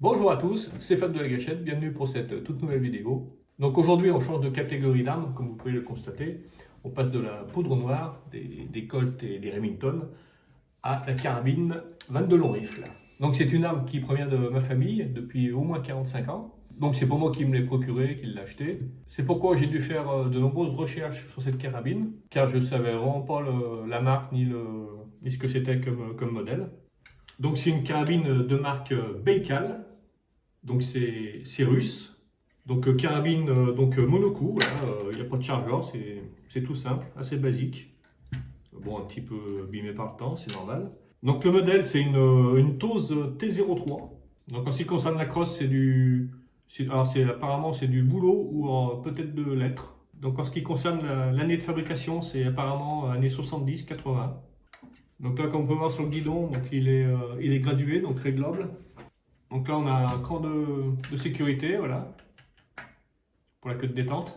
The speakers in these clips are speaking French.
Bonjour à tous, c'est Fab de la Gâchette, bienvenue pour cette toute nouvelle vidéo. Donc aujourd'hui on change de catégorie d'armes, comme vous pouvez le constater. On passe de la poudre noire, des Colt et des Remington, à la carabine 22 long rifle. Donc c'est une arme qui provient de ma famille depuis au moins 45 ans. Donc c'est pas moi qui me l'ai procuré, qui l'ai acheté. C'est pourquoi j'ai dû faire de nombreuses recherches sur cette carabine, car je ne savais vraiment pas la marque ni ce que c'était comme modèle. Donc c'est une carabine de marque Baikal. Donc c'est russe. Donc carabine monocoup, il n'y a pas de chargeur, c'est tout simple, assez basique. Bon, un petit peu abîmé par le temps, c'est normal. Donc le modèle, c'est une Tose T03. Donc en ce qui concerne la crosse, apparemment c'est du boulot ou peut-être de lettres. Donc en ce qui concerne l'année de fabrication, c'est apparemment années 70-80. Donc là, comme on peut voir sur le guidon, donc il est gradué, donc réglable. Donc là, on a un cran de sécurité, voilà, pour la queue de détente.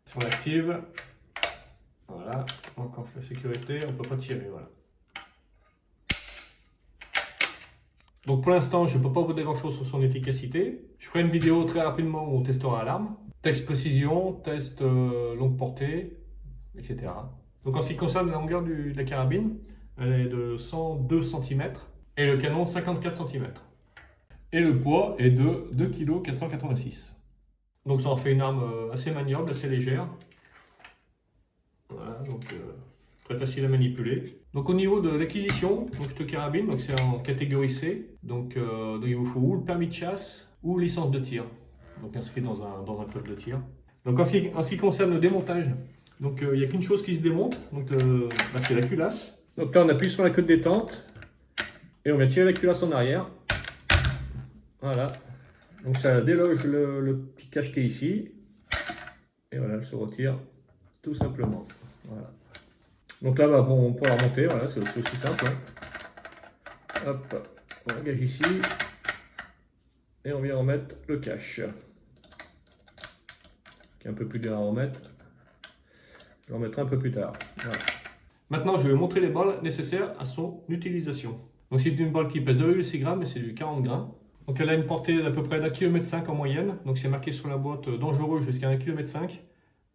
Si on l'active, voilà, encore la sécurité, on ne peut pas tirer, voilà. Donc pour l'instant, je ne peux pas vous dire grand-chose sur son efficacité. Je ferai une vidéo très rapidement où on testera l'arme. Test précision, test longue portée, etc. Donc en ce qui concerne la longueur de la carabine, elle est de 102 cm et le canon de 54 cm. Et le poids est de 2,486 kg. Donc ça en fait une arme assez maniable, assez légère. Voilà, donc très facile à manipuler. Donc au niveau de l'acquisition, cette carabine, donc c'est en catégorie C. Donc il vous faut ou le permis de chasse ou licence de tir. Donc inscrit dans un club de tir. Donc en ce qui concerne le démontage, donc il n'y a qu'une chose qui se démonte, donc c'est la culasse. Donc là on appuie sur la queue de détente et on vient tirer la culasse en arrière. Voilà. Donc ça déloge le petit cache qui est ici. Et voilà, elle se retire tout simplement. Voilà. Donc là, bon, pour la remonter, voilà, c'est aussi simple. Hein. Hop, on engage ici. Et on vient remettre le cache. Qui est un peu plus dur à remettre. Je le remettrai un peu plus tard. Voilà. Maintenant, je vais vous montrer les balles nécessaires à son utilisation. Donc c'est une balle qui pèse 2,6 grammes et c'est du 40 grains. Donc elle a une portée d'à peu près d'1,5 km en moyenne. Donc c'est marqué sur la boîte dangereux jusqu'à 1,5 km.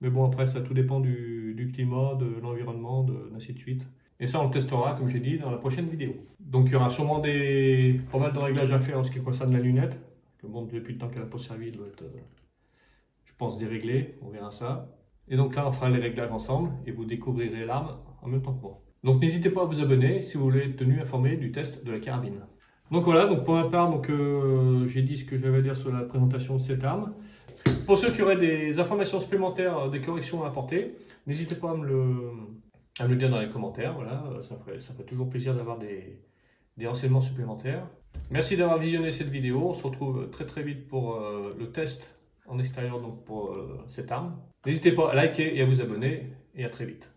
Mais bon, après ça tout dépend du climat, de l'environnement, ainsi de suite. Et ça on le testera, comme j'ai dit, dans la prochaine vidéo. Donc il y aura sûrement pas mal de réglages à faire en ce qui concerne la lunette. Que bon, depuis le temps qu'elle n'a pas servi, elle doit être, je pense, déréglée. On verra ça. Et donc là on fera les réglages ensemble et vous découvrirez l'arme en même temps que moi. Donc n'hésitez pas à vous abonner si vous voulez être tenu informé du test de la carabine. Donc voilà, donc pour ma part, j'ai dit ce que j'avais à dire sur la présentation de cette arme. Pour ceux qui auraient des informations supplémentaires, des corrections à apporter, n'hésitez pas à me le dire dans les commentaires. Voilà, ça ferait toujours plaisir d'avoir des renseignements supplémentaires. Merci d'avoir visionné cette vidéo. On se retrouve très très vite pour le test en extérieur donc pour cette arme. N'hésitez pas à liker et à vous abonner et à très vite.